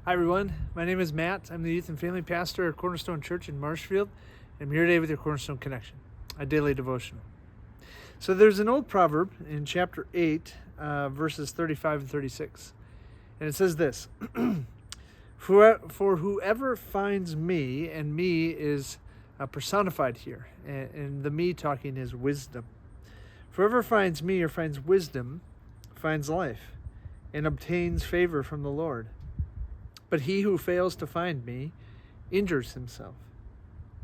Hi everyone, my name is Matt. I'm the youth and family pastor at Cornerstone Church in Marshfield. I'm here today with your Cornerstone Connection, a daily devotional. So there's an old proverb in chapter 8, verses 35 and 36. And it says this, For whoever finds me, and me is personified here, and the me talking is wisdom. For whoever finds me or finds wisdom finds life and obtains favor from the Lord. But he who fails to find me injures himself.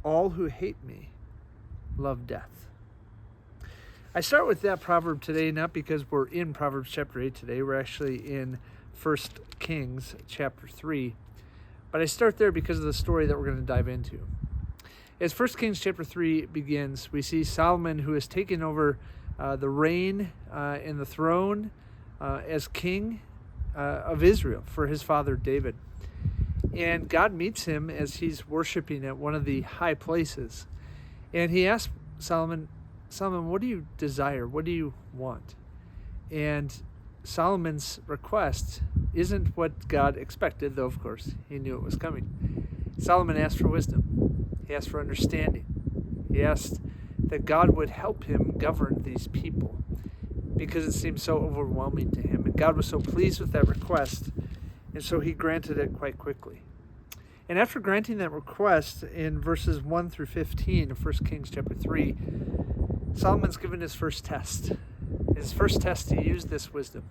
All who hate me love death. I start with that proverb today, not because we're in Proverbs chapter 8 today. We're actually in 1 Kings chapter 3. But I start there because of the story that we're going to dive into. As 1 Kings chapter 3 begins, we see Solomon, who has taken over the reign and the throne as king of Israel for his father David. And God meets him as he's worshiping at one of the high places. And he asks Solomon, what do you desire? What do you want? And Solomon's request isn't what God expected, though of course he knew it was coming. Solomon asked for wisdom. He asked for understanding. He asked that God would help him govern these people because it seemed so overwhelming to him. And God was so pleased with that request, and so he granted it quite quickly. And after granting that request in verses 1 through 15 of 1 Kings chapter 3, Solomon's given his first test. His first test to use this wisdom.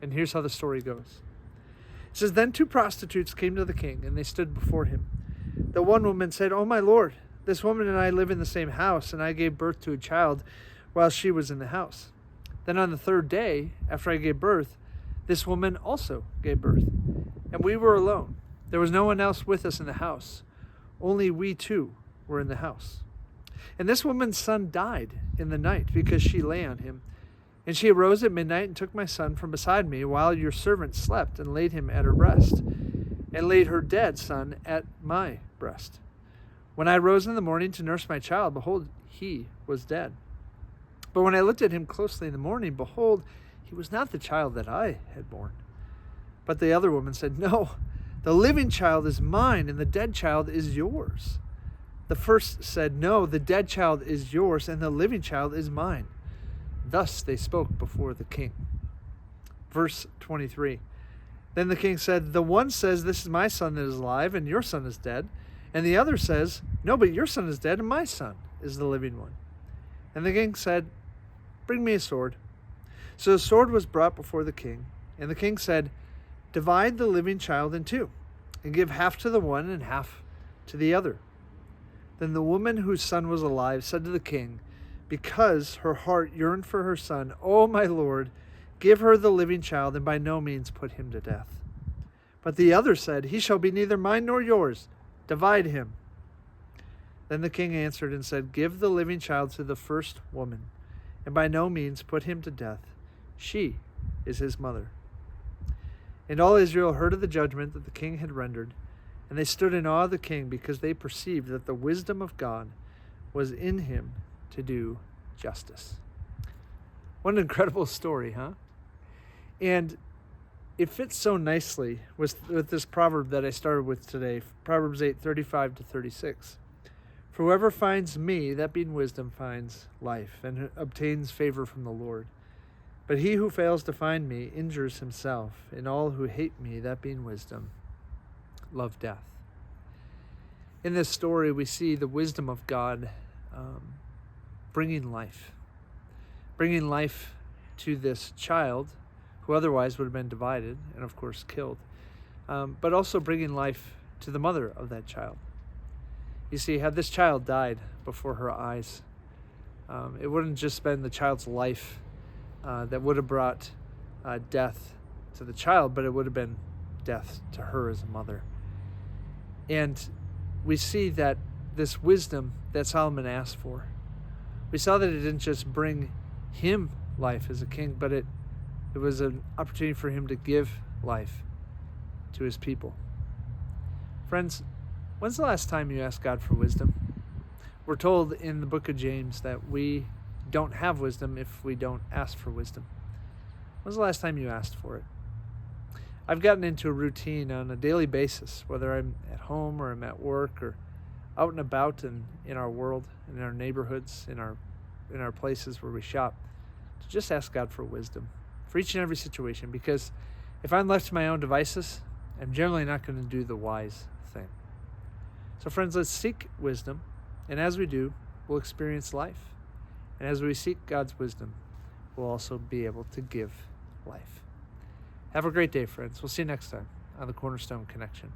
And here's how the story goes. It says, Then 2 prostitutes came to the king, and they stood before him. The one woman said, "Oh, my lord, this woman and I live in the same house, and I gave birth to a child while she was in the house. Then on the 3rd day, after I gave birth, this woman also gave birth, and we were alone. There was no one else with us in the house. Only we 2 were in the house. And this woman's son died in the night because she lay on him. And she arose at midnight and took my son from beside me while your servant slept and laid him at her breast, and laid her dead son at my breast. When I rose in the morning to nurse my child, behold, he was dead. But when I looked at him closely in the morning, behold, he was not the child that I had borne." But the other woman said, "No, the living child is mine, and the dead child is yours." The first said, "No, the dead child is yours, and the living child is mine." Thus they spoke before the king. Verse 23. Then the king said, "The one says, 'This is my son that is alive, and your son is dead.' And the other says, 'No, but your son is dead, and my son is the living one.' And the king said, 'Bring me a sword.' So the sword was brought before the king, and the king said, 'Divide the living child in 2, and give half to the one and half to the other.' Then the woman whose son was alive said to the king, because her heart yearned for her son, 'O my lord, give her the living child, and by no means put him to death.' But the other said, 'He shall be neither mine nor yours. Divide him.' Then the king answered and said, 'Give the living child to the first woman, and by no means put him to death. She is his mother.' And all Israel heard of the judgment that the king had rendered, and they stood in awe of the king because they perceived that the wisdom of God was in him to do justice." What an incredible story, huh? And it fits so nicely with this proverb that I started with today, Proverbs 8, 35 to 36. "For whoever finds me, that being wisdom, finds life and obtains favor from the Lord. But he who fails to find me injures himself, and all who hate me, that being wisdom, love death." In this story, we see the wisdom of God bringing life to this child who otherwise would have been divided and, of course, killed, but also bringing life to the mother of that child. You see, had this child died before her eyes, it wouldn't just been the child's life that would have brought death to the child, but it would have been death to her as a mother. And we see that this wisdom that Solomon asked for, we saw that it didn't just bring him life as a king, but it was an opportunity for him to give life to his people. Friends, when's the last time you asked God for wisdom? We're told in the book of James that we don't have wisdom if we don't ask for wisdom. When's the last time you asked for it? I've gotten into a routine on a daily basis, whether I'm at home or I'm at work or out and about in our world, in our neighborhoods, in our places where we shop, to just ask God for wisdom for each and every situation, because if I'm left to my own devices, I'm generally not going to do the wise thing. So friends, let's seek wisdom, and as we do, we'll experience life. And as we seek God's wisdom, we'll also be able to give life. Have a great day, friends. We'll see you next time on the Cornerstone Connection.